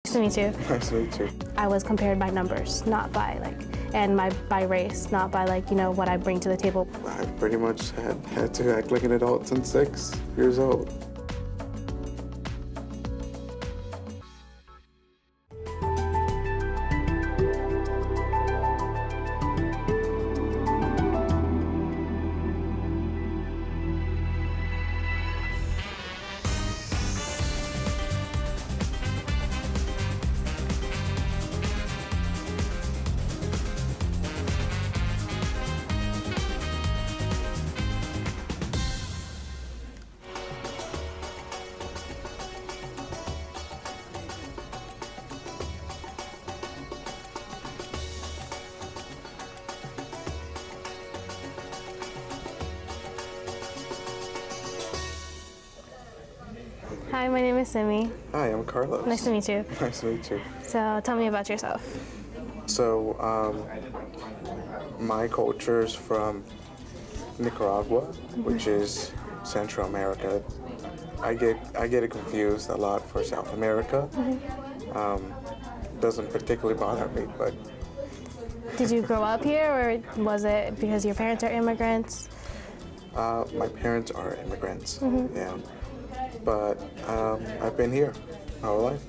Nice to meet you. Nice to meet you. I was compared by numbers, not by by race, not by what I bring to the table. I pretty much had to act like an adult since 6 years old. Hi, my name is Simi. Hi, I'm Carlos. Nice to meet you. Nice to meet you. So tell me about yourself. So, my culture is from Nicaragua, which is Central America. I get it confused a lot for South America. Doesn't particularly bother me, but. Did you grow up here, or was it because your parents are immigrants? My parents are immigrants, yeah. But I've been here my whole life.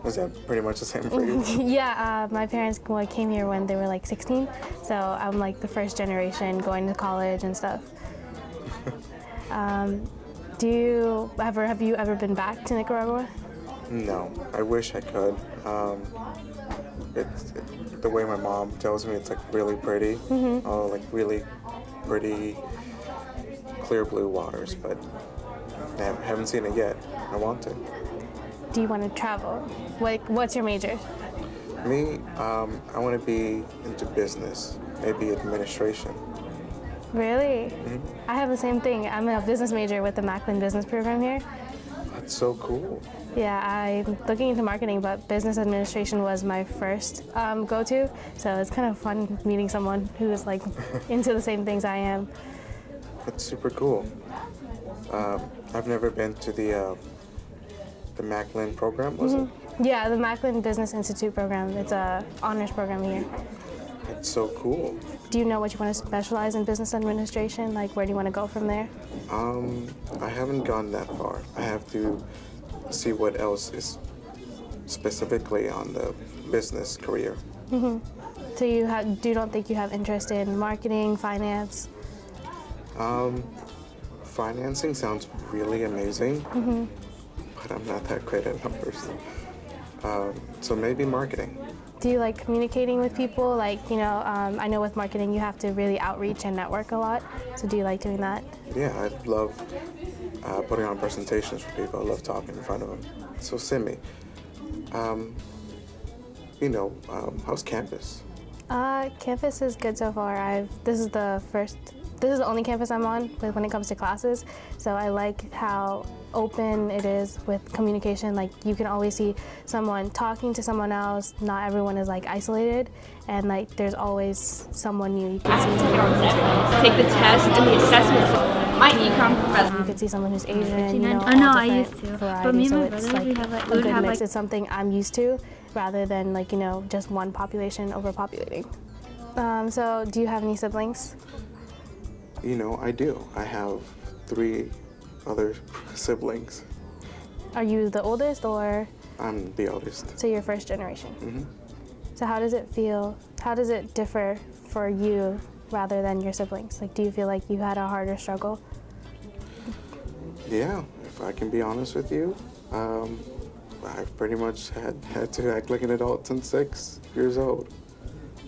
Is that pretty much the same for you? Yeah, my parents came here when they were 16, so I'm the first generation going to college and stuff. Have you ever been back to Nicaragua? No, I wish I could. The way my mom tells me, it's really pretty. Really pretty clear blue waters, but I haven't seen it yet. I want to. Do you want to travel? What's your major? Me, I want to be into business, maybe administration. Really? I have the same thing. I'm a business major with the Macklin Business Program here. That's so cool. Yeah, I'm looking into marketing, but business administration was my first go-to. So it's kind of fun meeting someone who is into the same things I am. That's super cool. I've never been to the Macklin program, was it? Yeah, the Macklin Business Institute program. It's a honors program here. It's so cool. Do you know what you want to specialize in business administration? Where do you want to go from there? I haven't gone that far. I have to see what else is specifically on the business career. So you don't think you have interest in marketing, finance? Financing sounds really amazing, but I'm not that great at numbers. So maybe marketing. Do you like communicating with people? I know with marketing you have to really outreach and network a lot. So do you like doing that? Yeah, I love putting on presentations for people. I love talking in front of them. So Simi, how's campus? Campus is good so far. This is the only campus I'm on when it comes to classes. So I like how open it is with communication. You can always see someone talking to someone else. Not everyone is isolated, and there's always someone new. You can see take the test and the assessments. My econ professor. You could see someone who's Asian. I know, I used to. Variety. But me and so my it's brother, we would good have mix. It's something I'm used to, rather than just one population overpopulating. So do you have any siblings? I do. I have 3 other siblings. Are you the oldest, or? I'm the oldest. So you're first generation. So how does it feel? How does it differ for you rather than your siblings? Do you feel like you had a harder struggle? Yeah, if I can be honest with you, I've pretty much had to act like an adult since 6 years old.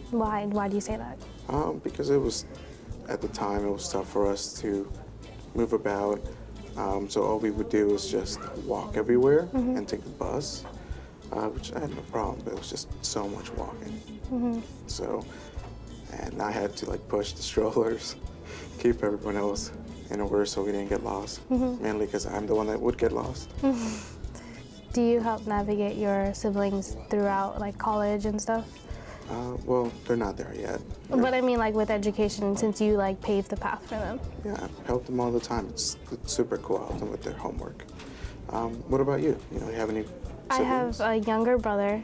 Why? Why do you say that? Because at the time, it was tough for us to move about. So all we would do was just walk everywhere and take the bus, which I had no problem, but it was just so much walking. And I had to push the strollers, keep everyone else in order so we didn't get lost, mainly because I'm the one that would get lost. Do you help navigate your siblings throughout college and stuff? Well, they're not there yet. But I mean, with education, since you paved the path for them. Yeah, I help them all the time. It's super cool. I help them with their homework. What about you? You have any I have a younger brother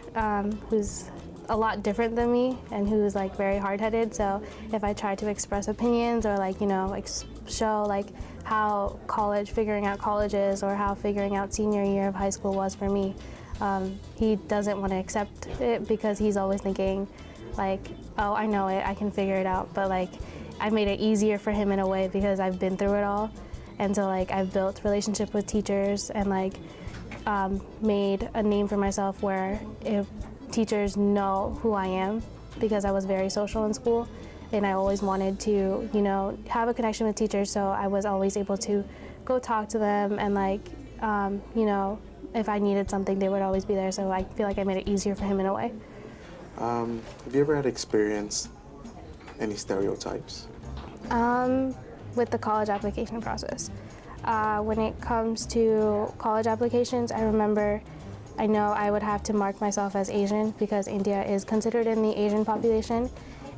who's a lot different than me and who's like very hard-headed. So if I try to express opinions or like, you know, like show like how figuring out college is or how figuring out senior year of high school was for me, he doesn't want to accept it because he's always thinking like, oh, I know it, I can figure it out. But like, I made it easier for him in a way because I've been through it all. And so like I've built relationship with teachers and like made a name for myself where if teachers know who I am because I was very social in school and I always wanted to, you know, have a connection with teachers, so I was always able to go talk to them and like, you know, if I needed something, they would always be there, so I feel like I made it easier for him in a way. Have you ever had experience any stereotypes? With the college application process. When it comes to college applications, I know I would have to mark myself as Asian because India is considered in the Asian population.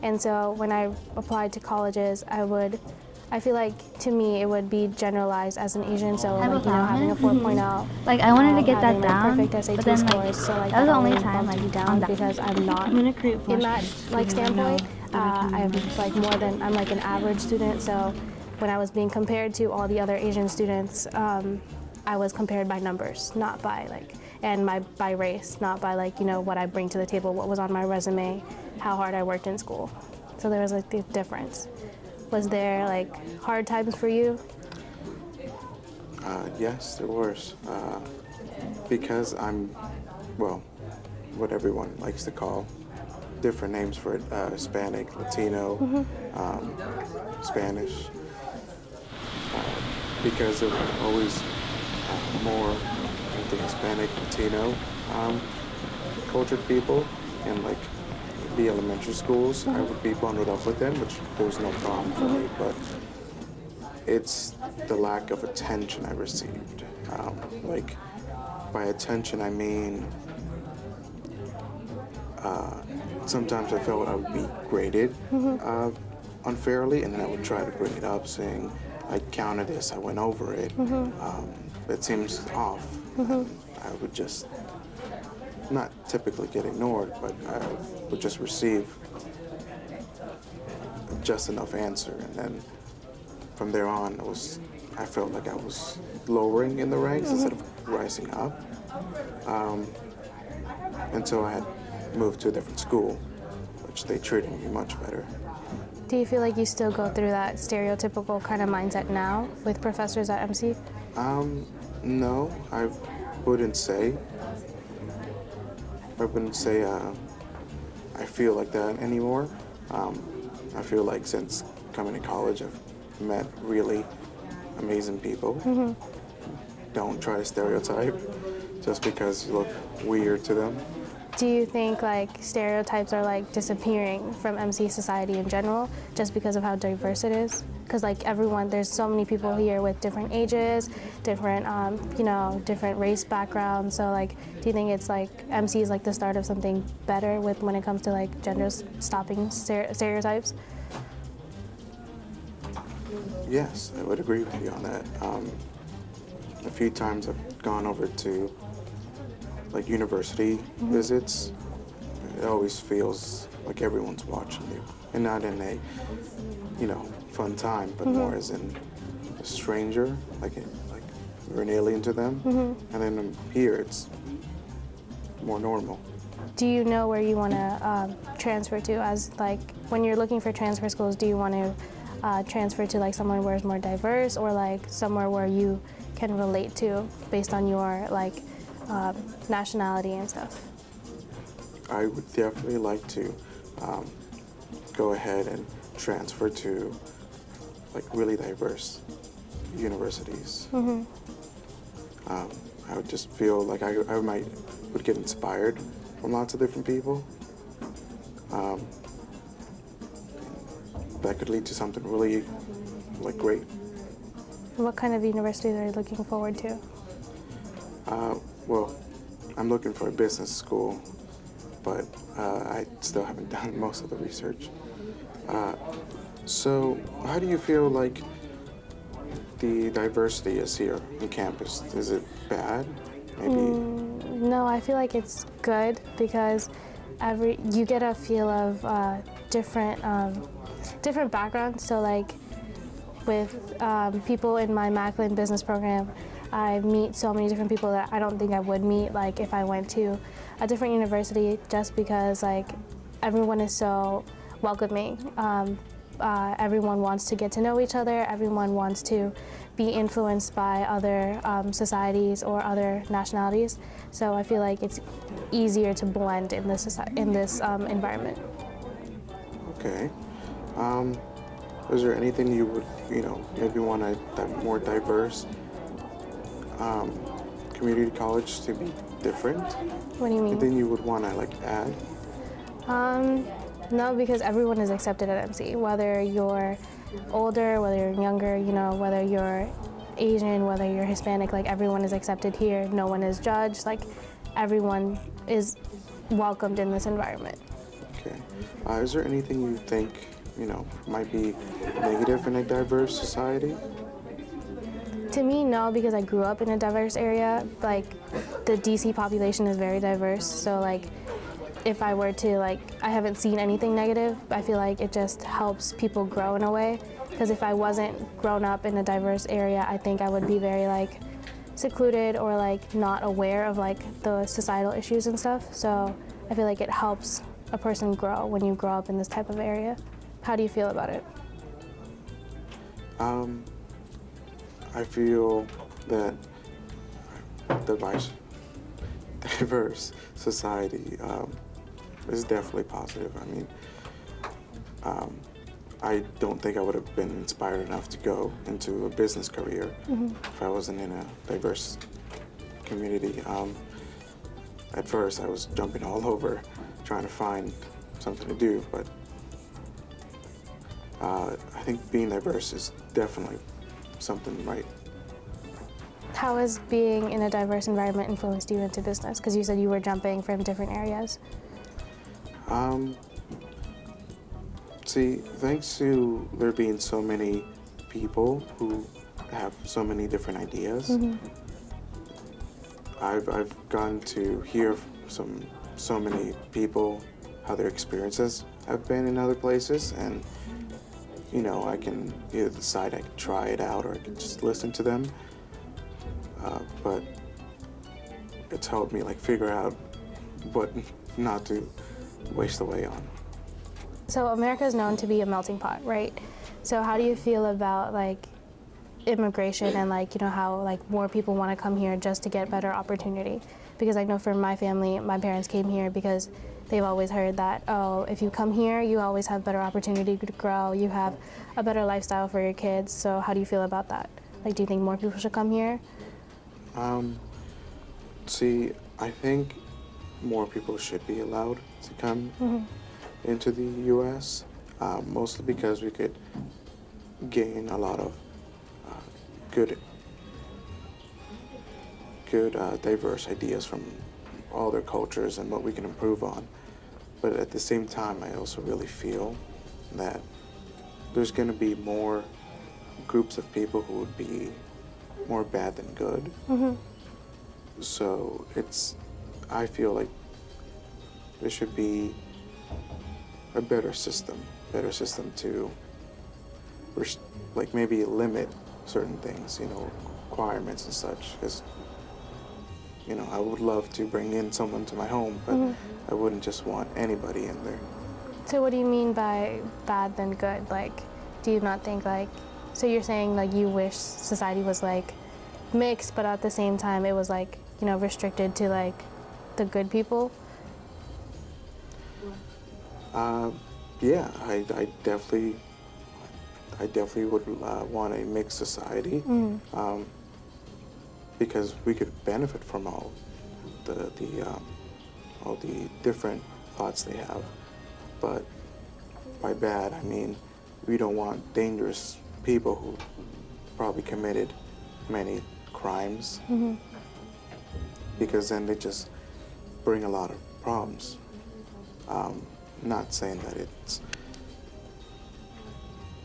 And so when I applied to colleges, I feel like to me it would be generalized as an Asian, so like, you know, having a 4.0. Like I wanted to get that having, down, like, perfect SAT but then scores, so like that was the only always time bumped like me down because I'm not gonna create in that like standpoint. I'm like I'm like an average student, so when I was being compared to all the other Asian students, I was compared by numbers, not by like, and by race, not by like, you know, what I bring to the table, what was on my resume, how hard I worked in school. So there was like the difference. Was there like hard times for you? Yes, there was. Because I'm, well, what everyone likes to call different names for it, Hispanic, Latino, Spanish. Because there were always more of the Hispanic, Latino cultured people in like the elementary schools. I would be bundled up with them, which there was no problem for me, but it's the lack of attention I received. Like, by attention I mean sometimes I felt I would be graded unfairly, and then I would try to bring it up saying, I counted this, I went over it. It seems off. I would just not typically get ignored, but I would just receive just enough answer, and then from there on, I felt like I was lowering in the ranks instead of rising up. And so I had moved to a different school, which they treated me much better. Do you feel like you still go through that stereotypical kind of mindset now with professors at MC? No, I wouldn't say. I feel like that anymore. I feel like since coming to college, I've met really amazing people. Don't try to stereotype just because you look weird to them. Do you think like stereotypes are like disappearing from MC society in general just because of how diverse it is? Because like everyone, there's so many people here with different ages, different, you know, different race backgrounds. So like, do you think it's like MC is like the start of something better when it comes to like gender stopping stereotypes? Yes, I would agree with you on that. A few times I've gone over to like university visits. It always feels like everyone's watching you, and not in a, you know, fun time, but more as in a stranger, like you're an alien to them. And then here it's more normal. Do you know where you want to transfer to? As like when you're looking for transfer schools, do you want to transfer to like somewhere where it's more diverse, or like somewhere where you can relate to based on your like nationality and stuff? I would definitely like to go ahead and transfer to like really diverse universities. I would just feel like I would get inspired from lots of different people. That could lead to something really like great. What kind of universities are you looking forward to? Well, I'm looking for a business school, but I still haven't done most of the research. So how do you feel like the diversity is here on campus? Is it bad? Maybe No, I feel like it's good because you get a feel of different backgrounds. So like with people in my Macklin business program, I meet so many different people that I don't think I would meet like if I went to a different university, just because like everyone is so welcoming. Everyone wants to get to know each other. Everyone wants to be influenced by other societies or other nationalities. So I feel like it's easier to blend in this environment. Okay. Is there anything you would, maybe want a more diverse community college to be different? What do you mean? Anything you would want to like add? No, because everyone is accepted at MC, whether you're older, whether you're younger, whether you're Asian, whether you're Hispanic, like everyone is accepted here. No one is judged. Like everyone is welcomed in this environment. Okay. Is there anything you think, might be negative in a diverse society? To me, no, because I grew up in a diverse area. Like the DC population is very diverse, so like if I were to I haven't seen anything negative. I feel like it just helps people grow in a way, because if I wasn't grown up in a diverse area, I think I would be very secluded or not aware of the societal issues and stuff. So I feel like it helps a person grow when you grow up in this type of area. How do you feel about it? I feel that diverse society is definitely positive. I mean, I don't think I would have been inspired enough to go into a business career if I wasn't in a diverse community. At first, I was jumping all over trying to find something to do, but I think being diverse is definitely something right. How has being in a diverse environment influenced you into business? Because you said you were jumping from different areas. See, thanks to there being so many people who have so many different ideas, I've gotten to hear from so many people how their experiences have been in other places, and I can either decide I can try it out or I can just listen to them. But it's helped me figure out what not to waste away on. So America is known to be a melting pot, right? So how do you feel about immigration and how more people want to come here just to get better opportunity? Because I know for my family, my parents came here because they've always heard that, oh, if you come here, you always have better opportunity to grow, you have a better lifestyle for your kids. So how do you feel about that? Do you think more people should come here? See, I think more people should be allowed to come into the U.S., mostly because we could gain a lot of good diverse ideas from all their cultures and what we can improve on. But at the same time, I also really feel that there's going to be more groups of people who would be more bad than good. So I feel like there should be a better system to maybe limit certain things, requirements and such. Because I would love to bring in someone to my home, but I wouldn't just want anybody in there. So what do you mean by bad than good? Do you not think so you're saying you wish society was mixed, but at the same time it was restricted to the good people? Yeah, I definitely would want a mixed society, because we could benefit from all the different thoughts they have. But by bad, I mean we don't want dangerous people who probably committed many crimes, because then they just bring a lot of problems. Not saying that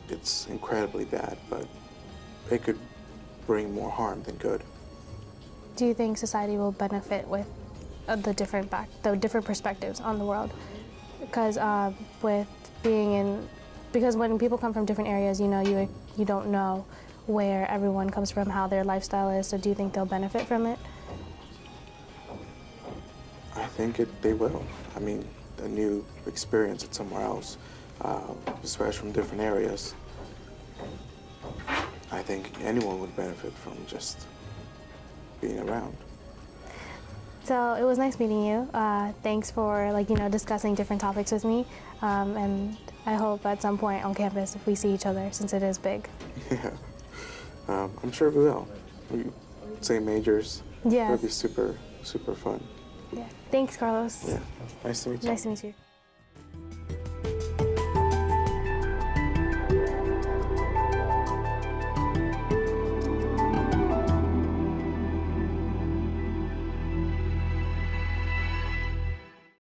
it's incredibly bad, but it could bring more harm than good. Do you think society will benefit with the different perspectives on the world. Because with being in, because when people come from different areas, you know, you don't know where everyone comes from, how their lifestyle is. So do you think they'll benefit from it? I think they will. I mean, a new experience at somewhere else, especially from different areas. I think anyone would benefit from just being around. So it was nice meeting you. Thanks for discussing different topics with me. And I hope at some point on campus if we see each other, since it is big. Yeah, I'm sure we will. We same majors. Yeah. It'll be super, super fun. Yeah. Thanks, Carlos. Yeah. Nice to meet you. Nice to meet you.